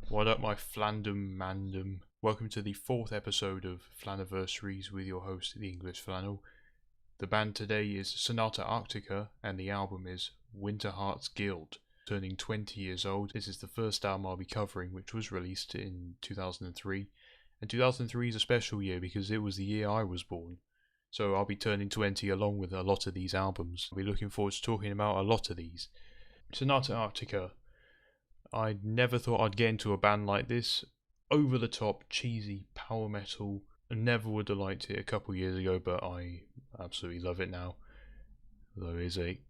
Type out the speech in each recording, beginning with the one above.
What up, my Flandom Mandem? Welcome to the fourth episode of Flanniversaries with your host, the English Flannel. The band today is Sonata Arctica, and the album is Winterheart's Guild. Turning 20 years old, this is the first album I'll be covering, which was released in 2003. And 2003 is a special year because it was the year I was born. So I'll be turning 20 along with a lot of these albums. I'll be looking forward to talking about a lot of these. Sonata Arctica. I never thought I'd get into a band like this. Over the top, cheesy, power metal. I never would have liked it a couple years ago, but I absolutely love it now. Though it is a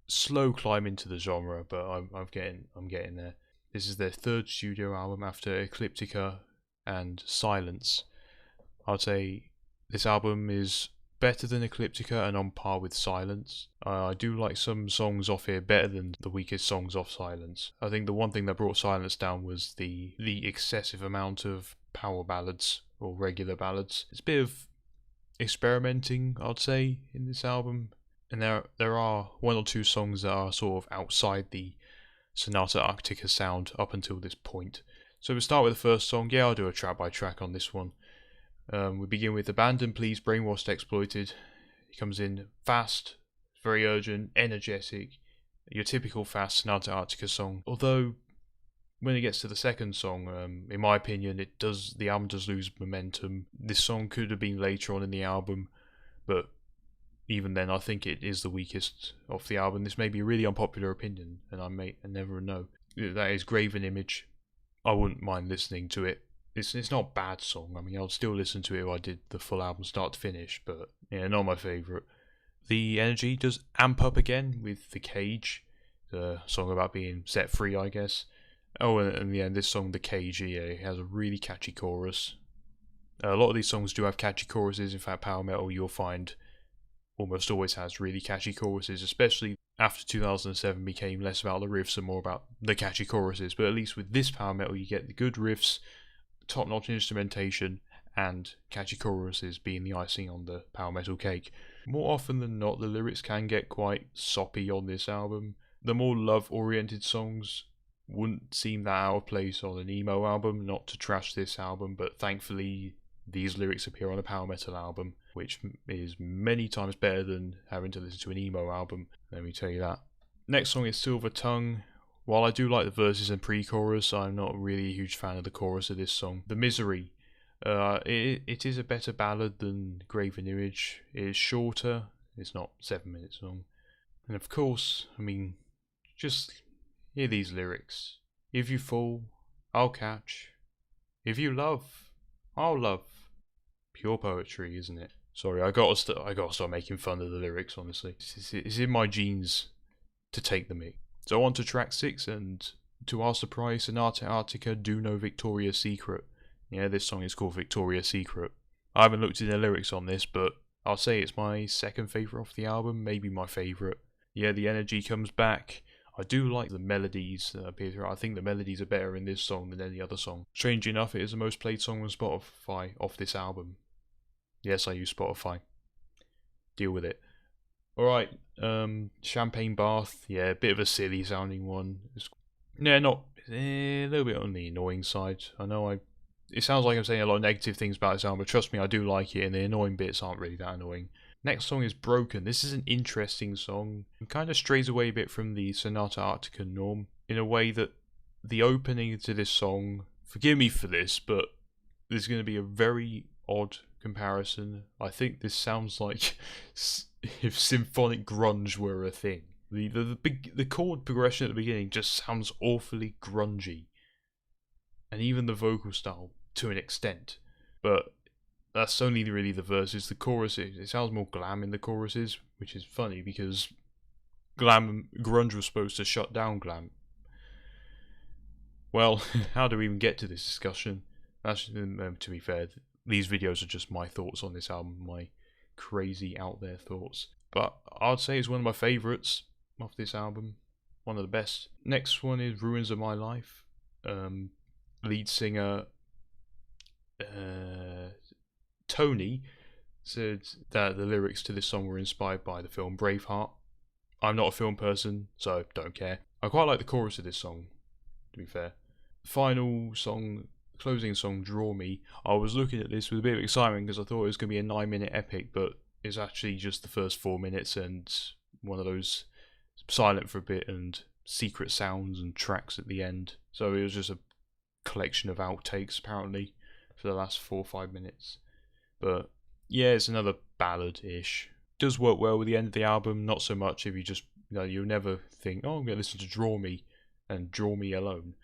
slow climb into the genre, but I'm getting there. This is their third studio album after Ecliptica and Silence. I'd say this album is better than Ecliptica and on par with Silence. I do like some songs off here better than the weakest songs off Silence. I think the one thing that brought Silence down was the excessive amount of power ballads or regular ballads. It's a bit of experimenting, I'd say, in this album. And there are one or two songs that are sort of outside the Sonata Arctica sound up until this point. So we'll start with the first song. Yeah, I'll do a track by track on this one. We begin with Abandon, Please, Brainwashed, Exploited. It comes in fast, very urgent, energetic, your typical fast Sonata Arctica song. Although, when it gets to the second song, in my opinion, the album does lose momentum. This song could have been later on in the album, but even then, I think it is the weakest of the album. This may be a really unpopular opinion, and I never know. That is Graven Image. I wouldn't mind listening to it. It's not a bad song. I mean, I'll still listen to it if I did the full album start to finish, but yeah, not my favourite. The energy does amp up again with The Cage, the song about being set free, I guess. Oh, and in the end, this song, The Cage, yeah, it has a really catchy chorus. A lot of these songs do have catchy choruses. In fact, power metal, you'll find, almost always has really catchy choruses, especially after 2007 became less about the riffs and more about the catchy choruses. But at least with this power metal, you get the good riffs, top-notch instrumentation, and catchy choruses being the icing on the power metal cake. More often than not, the lyrics can get quite soppy on this album. The more love-oriented songs wouldn't seem that out of place on an emo album, not to trash this album, but thankfully these lyrics appear on a power metal album, which is many times better than having to listen to an emo album, let me tell you that. Next song is Silver Tongue. While I do like the verses and pre-chorus, I'm not really a huge fan of the chorus of this song. The Misery. It is a better ballad than Graven Image. It is shorter. It's not 7 minutes long. And of course, I mean, just hear these lyrics. If you fall, I'll catch. If you love, I'll love. Pure poetry, isn't it? Sorry, I gotta start making fun of the lyrics, honestly. It's in my genes to take the mic. So on to track 6, and to our surprise, Sonata Arctica do no Victoria's Secret. Yeah, this song is called Victoria's Secret. I haven't looked at the lyrics on this, but I'll say it's my second favourite off the album, maybe my favourite. Yeah, the energy comes back. I do like the melodies that appear throughout. I think the melodies are better in this song than any other song. Strangely enough, it is the most played song on Spotify off this album. Yes, I use Spotify. Deal with it. Alright, Champagne Bath, yeah, a bit of a silly sounding one. A little bit on the annoying side. I know it sounds like I'm saying a lot of negative things about this album, but trust me, I do like it, and the annoying bits aren't really that annoying. Next song is Broken. This is an interesting song. It kind of strays away a bit from the Sonata Arctica norm, in a way that the opening to this song, forgive me for this, but there's going to be a very odd comparison. I think this sounds like if symphonic grunge were a thing. The chord progression at the beginning just sounds awfully grungy, and even the vocal style to an extent. But that's only really the verses. The chorus, it sounds more glam in the choruses, which is funny because grunge was supposed to shut down glam. Well, how do we even get to this discussion? That's, to be fair, these videos are just my thoughts on this album, my crazy out there thoughts. But I'd say it's one of my favourites off this album, one of the best. Next one is Ruins of My Life. Lead singer Tony said that the lyrics to this song were inspired by the film Braveheart. I'm not a film person, so don't care. I quite like the chorus of this song, to be fair. final song, closing song, Draw Me, I was looking at this with a bit of excitement because I thought it was going to be a 9-minute epic, but it's actually just the first 4 minutes and one of those silent for a bit and secret sounds and tracks at the end. So it was just a collection of outtakes apparently for the last 4 or 5 minutes. But yeah, it's another ballad-ish. Does work well with the end of the album, not so much if you just, you'll never think, oh, I'm going to listen to Draw Me and Draw Me alone.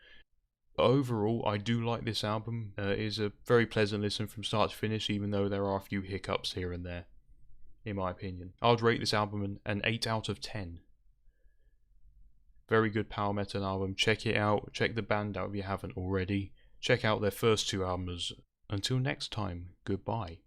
But overall, I do like this album. It is a very pleasant listen from start to finish, even though there are a few hiccups here and there, in my opinion. I would rate this album an 8 out of 10. Very good power metal album. Check it out. Check the band out if you haven't already. Check out their first 2 albums. Until next time, goodbye.